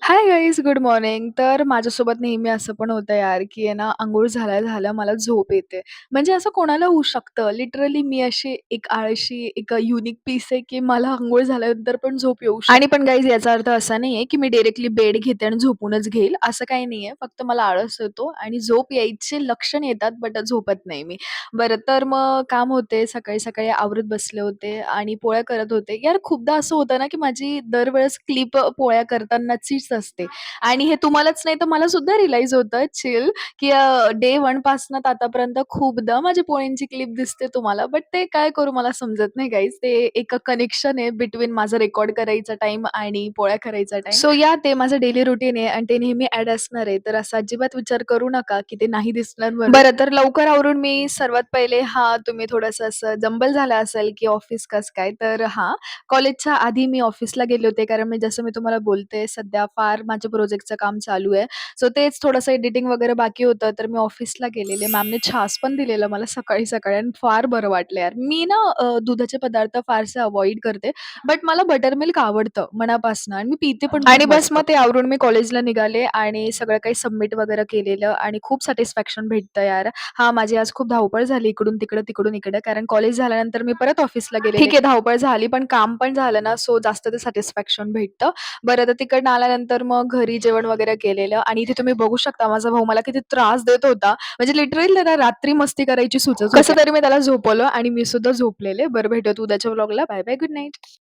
Hi guys, good morning. तर माझ्यासोबत नेहमी असं पण होतं यार, की आहे ना, अंघोळ झाल्या-झाल्या मला झोप येते. म्हणजे असं कोणाला होऊ शकतं. लिटरली मी अशी एक आळशी, एक युनिक पीस आहे, की मला अंघोळ झाल्यानंतर पण झोप येऊ शकते. आणि पण गाईज याचा अर्थ असा नाहीये, की मी डायरेक्टली बेड घेते आणि झोपूनच घेईल, असं काही नाहीये. फक्त मला आळस येतो आणि झोप यायचे लक्षण येतात, बट झोपत नाही मी. बरं, तर मग काम होते, सकाळी-सकाळी आवरत बसले होते आणि पोळ्या करत होते. यार खूपदा असं होतं ना, की माझी दरवेळेस क्लिप पोळ्या करतानाचीच असते आणि हे तुम्हालाच नाही तर मला सुद्धा रिअलाईज होतं चिल, की डे 1 पासनं तर आतापर्यंत खूपदा माझी पोळ्यांची क्लिप दिसते तुम्हाला. बट ते काय करू मला समजत नाही गाईज. ते एक कनेक्शन आहे बिटवीन माझं रेकॉर्ड करायचा टाईम आणि पोळ्या करायचा टाईम. सो या ते माझं डेली रुटीन आहे आणि ते नेहमी ॲड असणार आहे. तर असा अजिबात विचार करू नका, की ते नाही दिसणार म्हणून. बरं, तर लवकर आवरून मी सर्वात पहिले हां, तुम्ही थोडंसं असं जंबल झालं असेल, की ऑफिस कसं काय? तर हां, कॉलेजच्या आधी मी ऑफिसला गेले होते, कारण मी जसं मी तुम्हाला बोलते सध्या फार माझ्या प्रोजेक्टचं काम चालू आहे. सो तेच थोडंसं एडिटिंग वगैरे बाकी होतं, तर मी ऑफिसला गेलेले. मॅमने छास पण दिलेलं मला सकाळी-सकाळी आणि फार बरं वाटलं यार. मी ना दुधाचे पदार्थ फारसे अव्हॉइड करते, बट मला बटर मिल्क आवडतं मनापासनं आणि मी पिते पण आणि खूप बस मग ते आवरून मी कॉलेजला निघाले आणि सगळं काही सबमिट वगैरे केलेलं आणि खूप सॅटिस्फॅक्शन भेटतं यार. हां, माझी आज खूप धावपळ झाली इकडून-तिकडं, तिकडून-इकडं कारण कॉलेज झाल्यानंतर मी परत ऑफिसला गेलेले. ठीक आहे, धावपळ झाली, पण काम पण झालं ना, सो जास्त ते सॅटिस्फॅक्शन भेटतं. बरं, तर तिकडनं आल्यानंतर मग घरी जेवण वगैरे केलेलं आणि इथे तुम्ही बघू शकता माझा भाऊ मला किती त्रास देत होता. म्हणजे लिटरली त्याला रात्री मस्ती करायची सुचत होती. कसं तरी मी त्याला झोपवलं आणि मी सुद्धा झोपलेले. बरं, भेटूयात उद्याच्या व्लॉगला. Bye bye, good night.